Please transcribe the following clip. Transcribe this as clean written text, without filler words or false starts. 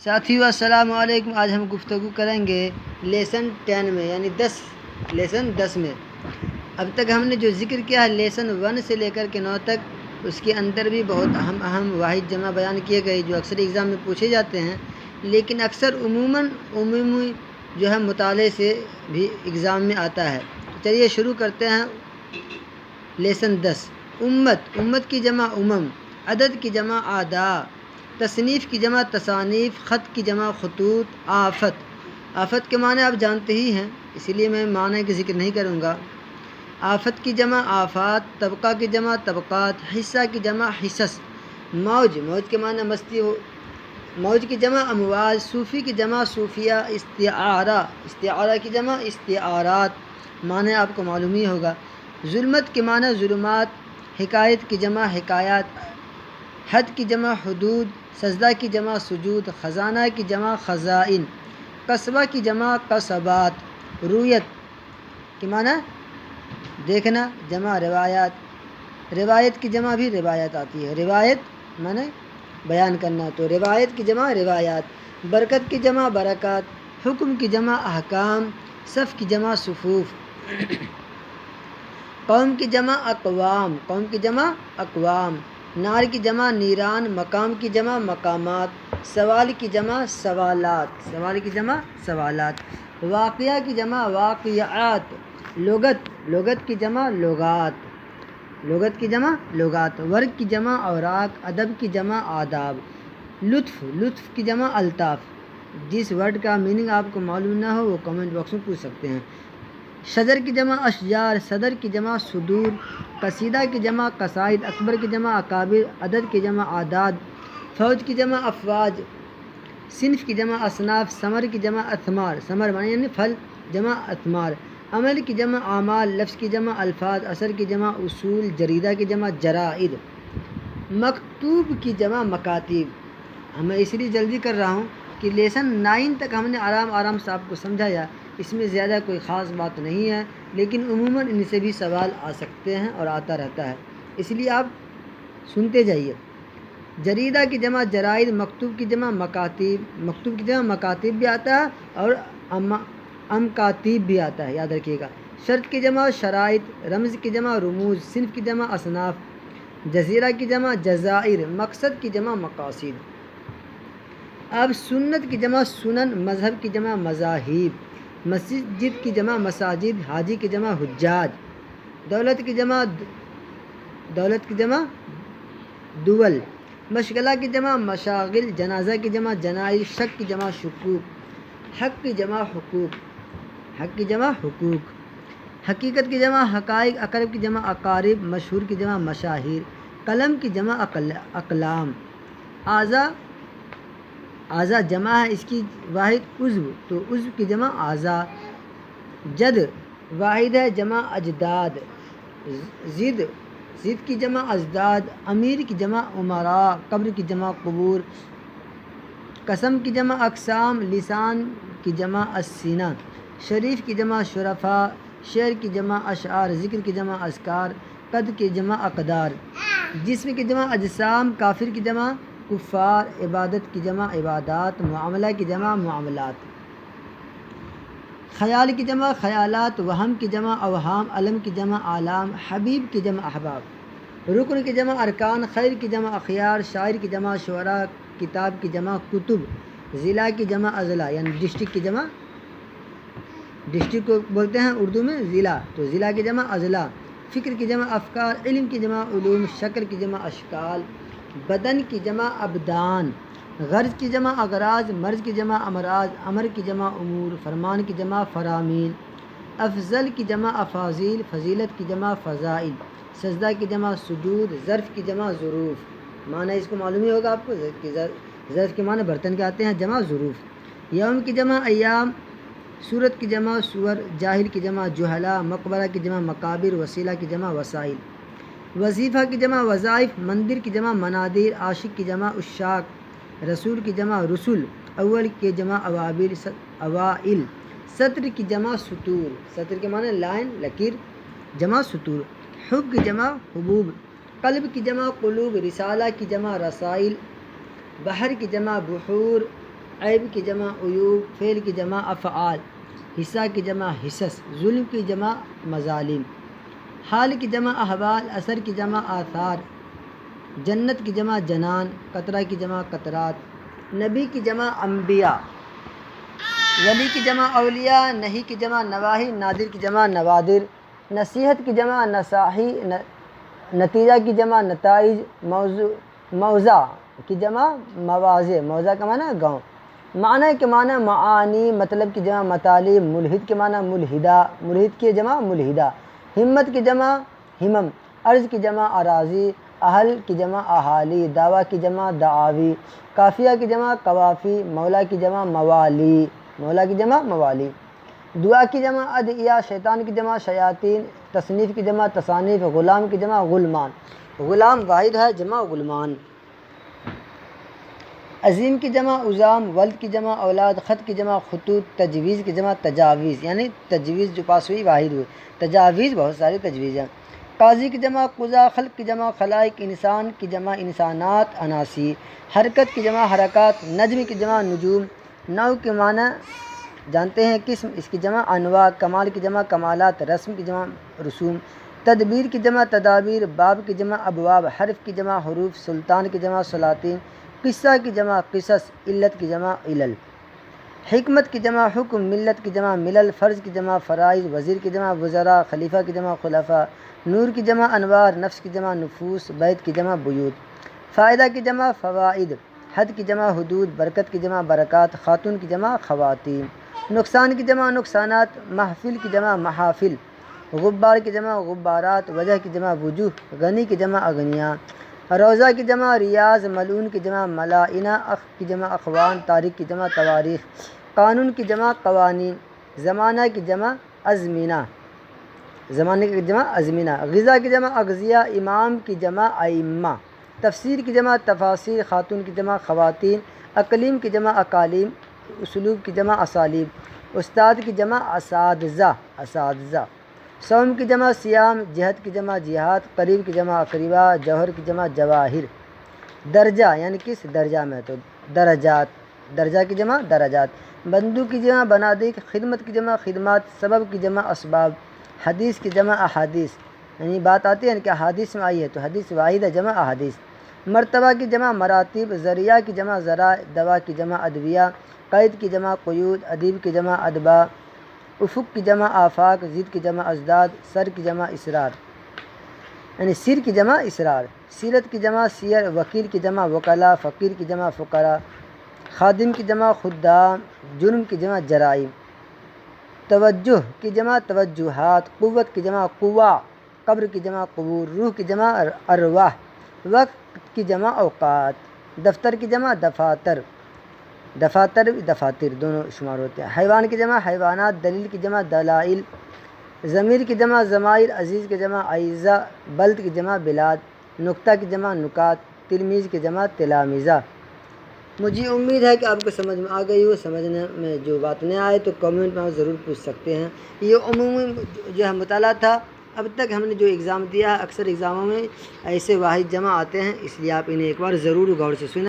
ساتھیو السلام علیکم۔ آج ہم گفتگو کریں گے لیسن 10 میں یعنی لیسن 10 میں۔ اب تک ہم نے جو ذکر کیا ہے لیسن 1 سے لے کر کے 9 تک، اس کے اندر بھی بہت اہم واحد جمع بیان کیے گئے جو اکثر ایگزام میں پوچھے جاتے ہیں، لیکن اکثر عمومی جو ہے مطالعے سے بھی ایگزام میں آتا ہے۔ چلیے شروع کرتے ہیں۔ لیسن 10 امت کی جمع عدد کی جمع اعداء، تصنیف کی جمع تصانیف، خط کی جمع خطوط، آفت کے معنی آپ جانتے ہی ہیں، اسی لیے میں معنی کا ذکر نہیں کروں گا۔ آفت کی جمع آفات، طبقہ کی جمع طبقات، حصہ کی جمع حصص، موج کے معنی مستی ہو، موج کی جمع امواج، صوفی کی جمع صوفیہ، استعارہ کی جمع استعارات، معنی آپ کو معلوم ہی ہوگا۔ ظلمت کے معنی ظلمات، حکایت کی جمع حکایات، حد کی جمع حدود، سجدہ کی جمع سجود، خزانہ کی جمع خزائن، قصبہ کی جمع قصبات، رویت کے معنی دیکھنا جمع روایت کی جمع بھی روایت آتی ہے، روایت معنی بیان کرنا، تو روایت کی جمع روایات، برکت کی جمع برکات، حکم کی جمع احکام، صف کی جمع صفوف، قوم کی جمع اقوام، نار کی جمع نیران، مقام کی جمع مقامات، سوال کی جمع سوالات، واقعہ کی جمع واقعات، لغت کی جمع لغات، ورق کی جمع اوراق، ادب کی جمع آداب، لطف کی جمع الطاف۔ جس ورڈ کا میننگ آپ کو معلوم نہ ہو وہ کمنٹ باکس میں پوچھ سکتے ہیں۔ شجر کی جمع اشجار، صدر کی جمع صدور، قصیدہ کی جمع قصائد، اکبر کی جمع اکابر، عدد کی جمع اعداد، فوج کی جمع افواج، صنف کی جمع اصناف، ثمر کی جمع اثمار، ثمر معنی یعنی پھل، جمع اثمار، عمل کی جمع اعمال، لفظ کی جمع الفاظ، اثر کی جمع اصول، جریدہ کی جمع جرائد، مکتوب کی جمع مکاتب۔ میں اس لیے جلدی کر رہا ہوں کہ لیسن 9 تک ہم نے آرام سے آپ کو سمجھایا، اس میں زیادہ کوئی خاص بات نہیں ہے، لیکن عموماً ان سے بھی سوال آ سکتے ہیں اور آتا رہتا ہے، اس لیے آپ سنتے جائیے۔ جریدہ کی جمع جرائد، مکتوب کی جمع مکاتب بھی آتا ہے اور امکاتیب بھی آتا ہے، یاد رکھیے گا۔ شرط کی جمع شرائط، رمز کی جمع رموز، صنف کی جمع اصناف، جزیرہ کی جمع جزائر، مقصد کی جمع مقاصد۔ اب سنت کی جمع سنن، مذہب کی جمع مذاہب، مسجد کی جمع مساجد، حاجی کی جمع حجاج، دولت کی جمع دول، مشغلہ کی جمع مشاغل، جنازہ کی جمع جنائز، شک کی جمع شکوک، حق کی جمع حقوق، حقیقت کی جمع حقائق، اقرب کی جمع اقارب، مشہور کی جمع مشاہیر، قلم کی جمع اقلام، اعضا جمع ہے، اس کی واحد عضو، تو عضو کی جمع اعضا، جد واحد ہے، جمع اجداد، زد کی جمع ازداد، امیر کی جمع امراء، قبر کی جمع قبور، قسم کی جمع اقسام، لسان کی جمع السینہ، شریف کی جمع شرفاء، شعر کی جمع اشعار، ذکر کی جمع اذکار، قد کی جمع اقدار، جسم کی جمع اجسام، کافر کی جمع کفار، عبادت کی جمع عبادات، معاملہ کی جمع معاملات، خیال کی جمع خیالات، وہم کی جمع اوہام، علم کی جمع اعلام، حبیب کی جمع احباب، رکن کی جمع ارکان، خیر کی جمع اخیار، شاعر کی جمع شعراء، کتاب کی جمع کتب، ضلع کی جمع اضلاع یعنی ڈسٹرکٹ کو بولتے ہیں اردو میں ضلع، تو ضلع کی جمع اضلاع، فکر کی جمع افکار، علم کی جمع علوم، شکل کی جمع اشکال، بدن کی جمع ابدان، غرض کی جمع اغراض، مرض کی جمع امراض، امر کی جمع امور، فرمان کی جمع فرامین، افضل کی جمع افاضیل، فضیلت کی جمع فضائل، سجدہ کی جمع سجود، ظرف کی جمع ظروف، معنی اس کو معلوم ہی ہوگا آپ کو، ظرف کے معنی برتن کے آتے ہیں، جمع ظروف، یوم کی جمع ایام، صورت کی جمع صور، جاہل کی جمع جہلا، مقبرہ کی جمع مقابر، وسیلہ کی جمع وسائل، وظیفہ کی جمع وظائف، مندر کی جمع منادیر، عاشق کی جمع عشاق، رسول کی جمع رسل، اول کی جمع اوائل، سطر کی جمع سطور، سطر کے معنی لائن لکیر، جمع سطور، حب کی جمع حبوب، قلب کی جمع قلوب، رسالہ کی جمع رسائل، بحر کی جمع بحور، عیب کی جمع عیوب، فعل کی جمع افعال، حصہ کی جمع حصص، ظلم کی جمع مظالم، حال کی جمع احوال، اثر کی جمع آثار، جنت کی جمع جنان، قطرہ کی جمع قطرات، نبی کی جمع انبیاء، ولی کی جمع اولیاء، نہی کی جمع نواہی، نادر کی جمع نوادر، نصیحت کی جمع نصاحی، نتیجہ کی جمع نتائج، موضع کی جمع مواضع، موضع کا معنی گاؤں، معنی کے معنی معانی، مطلب کی جمع مطالب، ملحد کے معنی ملحدہ، ملحد کی جمع ملحدہ، ہمت کی جمع ہمم، عرض کی جمع اراضی، اہل کی جمع اہالی، دعویٰ کی جمع دعاوی، کافیہ کی جمع قوافی، مولا کی جمع موالی، مولا کی جمع موالی، دعا کی جمع ادعیہ، شیطان کی جمع شیاطین، تصنیف کی جمع تصانیف، غلام کی جمع غلمان، غلام واحد ہے، جمع غلمان، عظیم کی جمع عظام، ولد کی جمع اولاد، خط کی جمع خطوط، تجویز کی جمع تجاویز، یعنی تجویز جو پاس ہوئی واحد ہوئی، تجاویز بہت ساری تجویز ہیں، قاضی کی جمع قضا، خلق کی جمع خلائق، انسان کی جمع انسانات اناسی، حرکت کی جمع حرکات، نجم کی جمع نجوم، نوع کے معنی جانتے ہیں قسم، اس کی جمع انواع، کمال کی جمع کمالات، رسم کی جمع رسوم، تدبیر کی جمع تدابیر، باب کی جمع ابواب، حرف کی جمع حروف، سلطان کی جمع سلاطین، قصہ کی جمع قصص، علت کی جمع علل، حکمت کی جمع حکم، ملت کی جمع ملل، فرض کی جمع فرائض، وزیر کی جمع وزراء، خلیفہ کی جمع خلفاء، نور کی جمع انوار، نفس کی جمع نفوس، بیت کی جمع بیوت، فائدہ کی جمع فوائد، حد کی جمع حدود، برکت کی جمع برکات، خاتون کی جمع خواتین، نقصان کی جمع نقصانات، محفل کی جمع محافل، غبار کی جمع غبارات، وجہ کی جمع وجوہ، غنی کی جمع اغنیاء، روضہ کی جمع ریاض، ملعون کی جمع ملائنہ، اخ کی جمع اخوان، تاریخ کی جمع تواریخ، قانون کی جمع قوانین، زمانہ کی جمع ازمنہ، زمانے کی جمع ازمنہ، غذا کی جمع اغذیہ، امام کی جمع ائمہ، تفسیر کی جمع تفاسیر، خاتون کی جمع خواتین، اقلیم کی جمع اقالیم، اسلوب کی جمع اسالیب، استاد کی جمع اساتذہ، صوم کی جمع صیام، جہت کی جمع جہاد، قریب کی جمع اقربا، جوہر کی جمع جواہر، درجہ یعنی کس درجہ میں تو درجات، درجہ کی جمع درجات، بندوق کی جمع بنادق، خدمت کی جمع خدمات، سبب کی جمع اسباب، حدیث کی جمع احادیث، یعنی بات آتی ہے کہ حدیث میں آئی ہے تو حدیث واحد ہے، جمع احادیث، مرتبہ کی جمع مراتب، ذریعہ کی جمع ذرائع، دوا کی جمع ادویہ، قید کی جمع قیود، ادیب کی جمع ادبا، افق کی جمع آفاق، ضد کی جمع ازداد، سر کی جمع اسرار، یعنی سر کی جمع اسرار، سیرت کی جمع سیر، وکیل کی جمع وکلا، فقیر کی جمع فقراء، خادم کی جمع خدام، جرم کی جمع جرائم، توجہ کی جمع توجہات، قوت کی جمع قوا، قبر کی جمع قبور، روح کی جمع ارواح، وقت کی جمع اوقات، دفتر کی جمع دفاتر، دفاتر دونوں شمار ہوتے ہیں، حیوان کی جمع حیوانات، دلیل کی جمع دلائل، ضمیر کی جمع ضمائر، عزیز کی جمع اعزا، بلد کی جمع بلاد، نقطہ کی جمع نکات، تلمیذ کی جمع تلامذہ۔ مجھے امید ہے کہ آپ کو سمجھ میں آ گئی ہو، سمجھنے میں جو بات نہیں آئے تو کمنٹ میں ضرور پوچھ سکتے ہیں۔ یہ عموماً جو ہے مطالعہ تھا، اب تک ہم نے جو ایگزام دیا ہے اکثر ایگزاموں میں ایسے واحد جمع آتے ہیں، اس لیے آپ انہیں ایک بار ضرور غور سے سنیں۔